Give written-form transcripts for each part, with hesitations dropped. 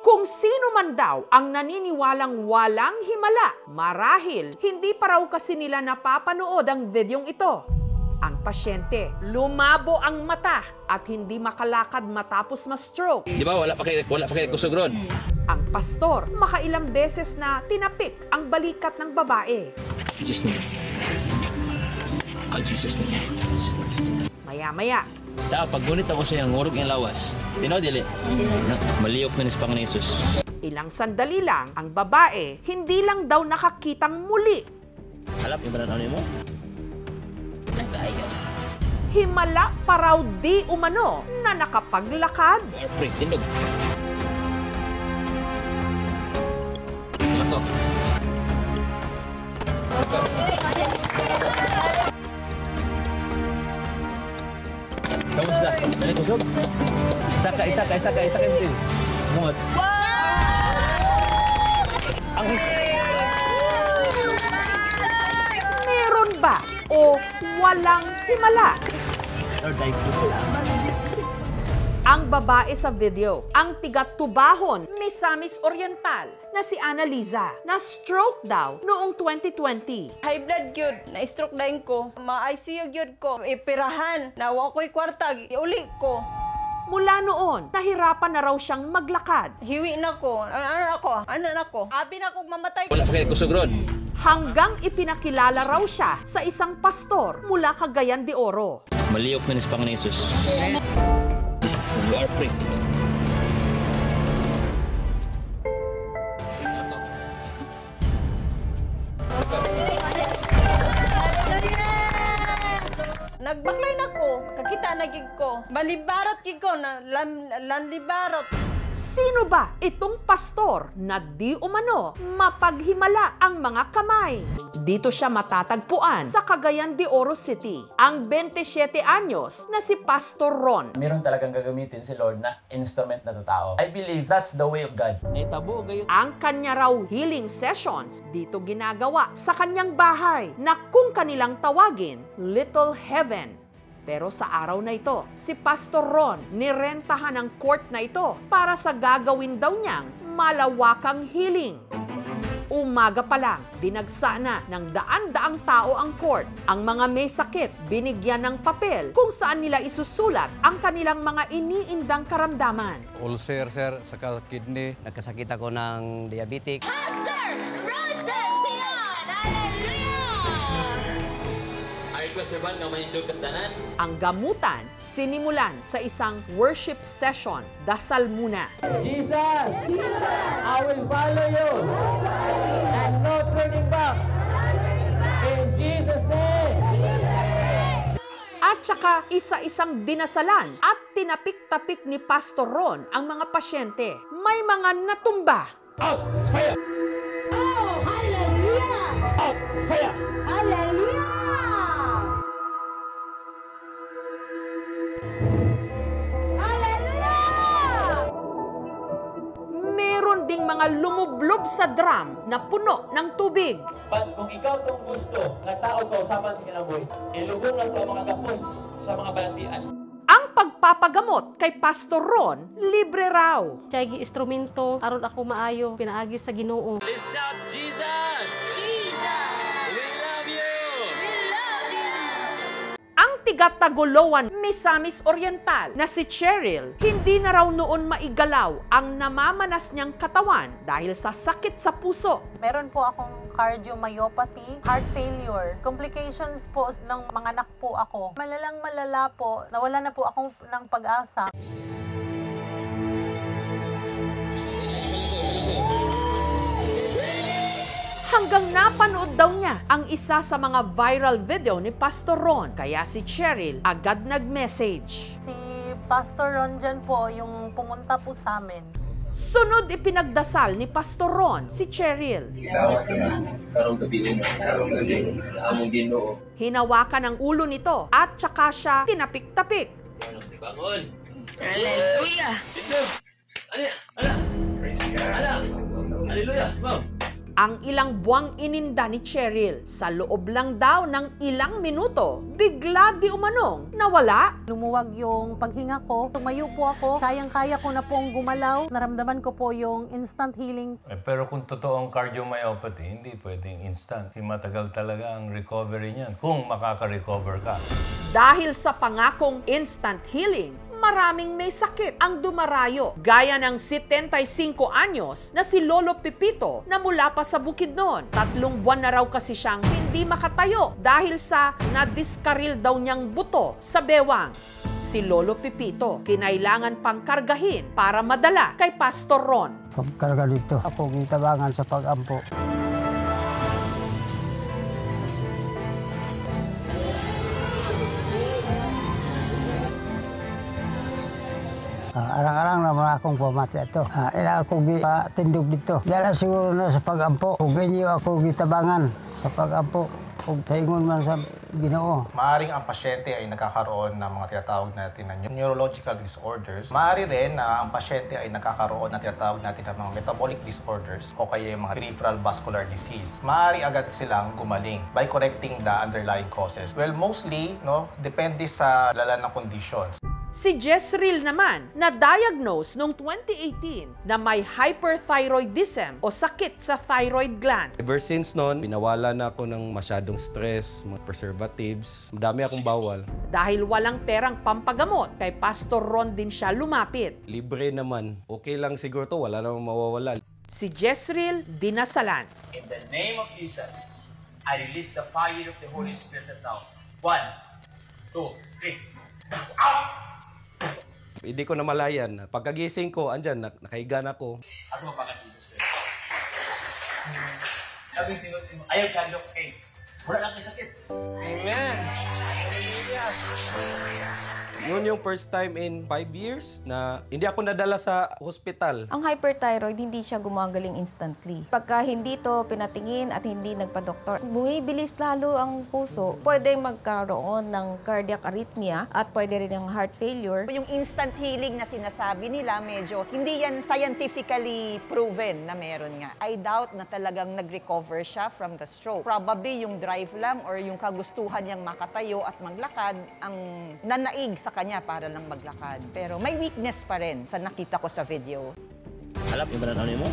Kung sino man daw ang naniniwalang walang himala, marahil hindi pa raw kasi nila napapanood ang videong ito. Ang pasyente, lumabo ang mata at hindi makalakad matapos ma-stroke. Di ba wala pa kayo kusog ron? Ang pastor, makailang beses na tinapik ang balikat ng babae. Jesus name. Oh, Jesus name. Maya-maya, Pag gunit ako sa iyang ngurog ng lawas, tinaw dili. Maliyok na ni sa Panginoon Jesus. ilang sandali lang, ang babae hindi lang daw nakakitang muli. Halap yung bananaw mo? Himala pa raw di umano na nakapaglakad. Perfect, tindog. Ito. Kamusta? Dali kusog? Isa ka. Mungot. Ang Meron ba o walang himala? Ang babae sa video, ang tiga-Tubahon, Misamis Oriental, na si Annaliza, na stroke daw noong 2020. High blood gyud, na-stroke dahin ko. Ma-ICU gyud ko. Ipirahan, nawa ko'y kwarta, iuli ko. Mula noon, nahirapan na raw siyang maglakad. Hiwi na ko. Ano na ko? Abi na ko mamatay. wala pa kayo kusog ron. Hanggang ipinakilala raw siya sa isang pastor mula Cagayan de Oro. Maliyok na ni sa Panginoon Jesus. You are free. Nagbaklay na ko. Kakita na gig ko. Balibarot gig ko. Lanlibarot. Sino ba itong pastor na di umano mapaghimala ang mga kamay? Dito siya matatagpuan sa Cagayan de Oro City, ang 27 anyos na si Pastor Ron. Meron talagang gagamitin si Lord na instrument na tao. I believe that's the way of God. Naitabo kayo. Ang kanya raw healing sessions dito ginagawa sa kanyang bahay na kung kanilang tawagin, Little Heaven. Pero sa araw na ito, si Pastor Ron nirentahan ang court na ito para sa gagawin daw niyang malawakang healing. Umaga pa lang, dinagsa na ng daan-daang tao ang court. Ang mga may sakit, binigyan ng papel kung saan nila isusulat ang kanilang mga iniindang karamdaman. Ulcer, sir, saka kidney. Nagkasakit ako ng diabetic. Ang gamutan, sinimulan sa isang worship session. Dasal muna. Jesus! I will follow you! And no turning back! In Jesus' name! At saka isa-isang dinasalan at tinapik-tapik ni Pastor Ron ang mga pasyente. May mga natumba. Out! Fire! Oh, hallelujah! Out! Fire! Hallelujah! Meron ding mga lumublob sa drum na puno ng tubig. But kung ikaw itong gusto na tao ka usapan sa kinabuhi, ilugong lang ito ang mga kapos sa mga balantian. Ang pagpapagamot kay Pastor Ron, libre raw. Siya instrumento aron ako maayo pinaagi sa Ginoo. Let's shout Jesus! Jesus! We love you! Ang tiga-Tagoloan, Misamis Oriental na si Cheryl, hindi na raw noon maigalaw ang namamanas niyang katawan dahil sa sakit sa puso. Meron po akong cardiomyopathy, heart failure. Complications po ng mga anak po ako. Malalang malala po, nawala na po akong ng pag-asa. Hanggang napanood daw niya ang isa sa mga viral video ni Pastor Ron. Kaya si Cheryl agad nag-message. Si Pastor Ron dyan po yung pumunta po sa amin. Sunod ipinagdasal ni Pastor Ron si Cheryl. Hinawakan ang ulo nito at saka siya tinapik-tapik. Bangon! Hallelujah! Ano? Praise God! Hallelujah! Ma'am! ang ilang buwang ininda ni Cheryl. Sa loob lang daw ng ilang minuto, bigla di umanong nawala. Lumuwag yung paghinga ko. Tumayo po ako. Kayang-kaya ko na pong gumalaw. Naramdaman ko po yung instant healing. Pero kung totoo ang cardiomyopathy, hindi pwedeng instant. Matagal talaga ang recovery niyan kung makaka-recover ka. Dahil sa pangakong instant healing, maraming may sakit ang dumarayo. Gaya ng 75 anyos na si Lolo Pipito na mula pa sa Bukidnon. 3 buwan na raw kasi siyang hindi makatayo dahil sa nadiskaril daw niyang buto sa bewang. Si Lolo Pipito, kinailangan pang kargahin para madala kay Pastor Ron. Pagkarga dito, ako gitabangan sa pag-ampo. Arang-arang naman akong pamati ito. Ila ako tindog dito. Dala siguro na sa pag-ampo. Kung ganyo ako gitabangan sa pag-ampo. Kung paingon man sa Ginoo. Maaring ang pasyente ay nagkakaroon ng mga tinatawag natin na neurological disorders. Maaari rin na ang pasyente ay nagkakaroon ng tinatawag natin na mga metabolic disorders o kaya yung mga peripheral vascular disease. Maaari agad silang gumaling by correcting the underlying causes. Well, mostly, depende sa lala ng conditions. Si Jezreel naman, na-diagnose noong 2018 na may hyperthyroidism o sakit sa thyroid gland. Ever since noon, pinawala na ako ng masyadong stress, mga preservatives. Madami akong bawal. Dahil walang perang pampagamot, kay Pastor Ron din siya lumapit. Libre naman. Okay lang siguro to, wala namang mawawala. Si Jezreel dinasalan. In the name of Jesus, I release the fire of the Holy Spirit now. 1, 2, 3. Out! Hindi ko namalayan. Pagkagising ko, andyan, nakahiga na ako. At mo baka Jesus Christ. Sabi sinot, ayaw kandok, okay. Wala lang kayo sakit. Amen. Yun yung first time in 5 years na hindi ako nadala sa hospital. Ang hyperthyroid, hindi siya gumagaling instantly. Pagka hindi to pinatingin at hindi nagpa-doktor, bumibilis lalo ang puso. Pwede magkaroon ng cardiac arrhythmia at pwede rin ng heart failure. Yung instant healing na sinasabi nila, medyo hindi yan scientifically proven na meron nga. I doubt na talagang nag-recover siya from the stroke. Probably yung drive lang or yung kagustuhan niyang makatayo at maglakad ang nanaig sa kanya para lang maglakad. Pero may weakness pa rin sa nakita ko sa video. Alam, yung ano mo?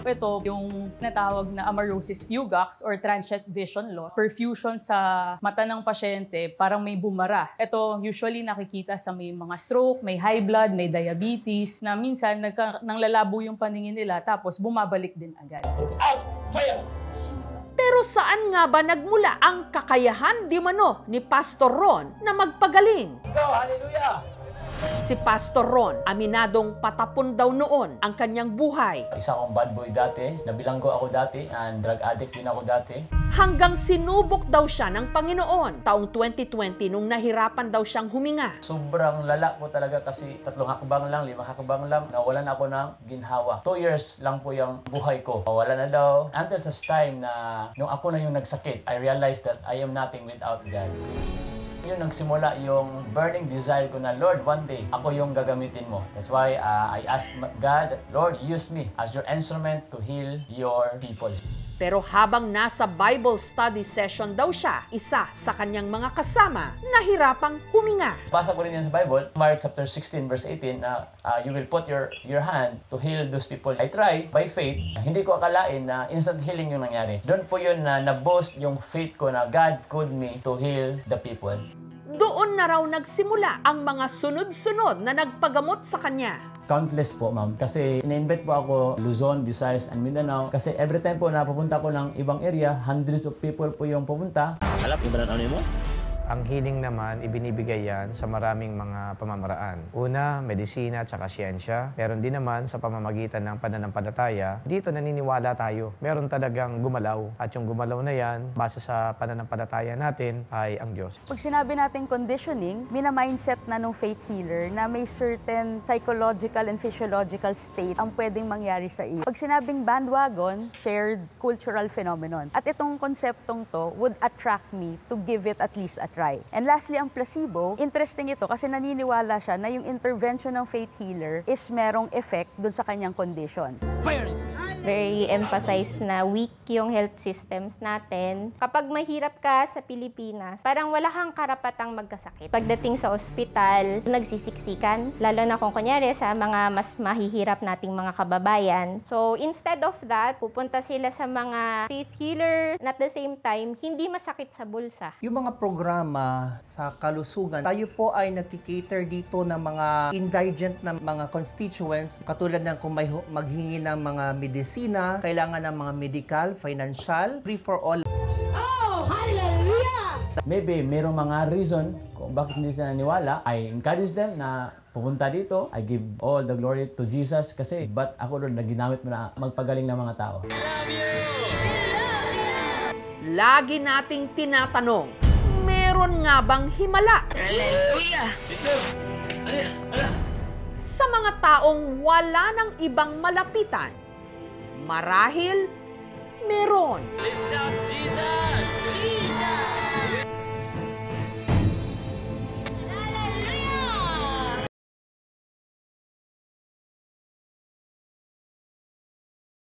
Ito yung natawag na amaurosis fugax or transient vision loss. Perfusion sa mata ng pasyente, parang may bumara. Ito usually nakikita sa may mga stroke, may high blood, may diabetes, na minsan nanglalabo yung paningin nila tapos bumabalik din agad. Out! Fire! Pero saan nga ba nagmula ang kakayahan di mano ni Pastor Ron na magpagaling? Go! Hallelujah! Si Pastor Ron, aminadong patapon daw noon ang kanyang buhay. Isa akong bad boy dati, nabilanggo ako dati, and drug addict din ako dati. Hanggang sinubok daw siya ng Panginoon taong 2020 nung nahirapan daw siyang huminga. Sobrang lala po talaga kasi 3 hakbang lang, 5 hakbang lang, nawalan ako ng ginhawa. 2 years lang po yung buhay ko. Wala na daw. Until sa time na nung ako na yung nagsakit, I realized that I am nothing without God. Yun nagsimula yung burning desire ko na, Lord, one day, ako yung gagamitin mo. That's why I asked God, Lord, use me as your instrument to heal your people. Pero habang nasa Bible study session daw siya, isa sa kanyang mga kasama nahirapang huminga. Basa ko rin yan sa Bible, Mark chapter 16 verse 18, na you will put your hand to heal those people. I try by faith, hindi ko akalain na instant healing yung nangyari. Doon po yun na na-boost yung faith ko na God called me to heal the people. Doon na raw nagsimula ang mga sunod-sunod na nagpagamot sa kanya. Countless po, ma'am. Kasi in-invite po ako Luzon, Visayas, and Mindanao. Kasi every time po napupunta ko ng ibang area, hundreds of people po yung pupunta. Alam, yung ano mo? Ang healing naman, ibinibigay yan sa maraming mga pamamaraan. Una, medisina at saka siyensya. Meron din naman sa pamamagitan ng pananampalataya. Dito naniniwala tayo. Meron talagang gumalaw. At yung gumalaw na yan, base sa pananampalataya natin, ay ang Diyos. Pag sinabi natin conditioning, mina-mindset na nung faith healer na may certain psychological and physiological state ang pwedeng mangyari sa iyo. Pag sinabing bandwagon, shared cultural phenomenon. At itong konseptong to would attract me to give it at least a try. And lastly, ang placebo, interesting ito kasi naniniwala siya na yung intervention ng faith healer is merong effect dun sa kanyang condition. Fire! very emphasized na weak yung health systems natin. Kapag mahirap ka sa Pilipinas, parang wala kang karapatang magkasakit. Pagdating sa ospital, nagsisiksikan, lalo na kung kunyari sa mga mas mahihirap nating mga kababayan. So instead of that, pupunta sila sa mga faith healers, at the same time, hindi masakit sa bulsa. Yung mga programa sa kalusugan, tayo po ay nagkikater dito ng mga indigent na mga constituents, katulad ng kung may maghingi ng mga medisina, kailangan ng mga medical, financial, free for all. Oh, hallelujah! Maybe mayroong mga reason kung bakit hindi sila naniwala. I encourage them na pupunta dito. I give all the glory to Jesus kasi ba't ako doon na ginamit mo na magpagaling ng mga tao. Lagi nating tinatanong, meron nga bang himala? Hallelujah! Sa mga taong wala ng ibang malapitan, marahil meron. Let's shout Jesus!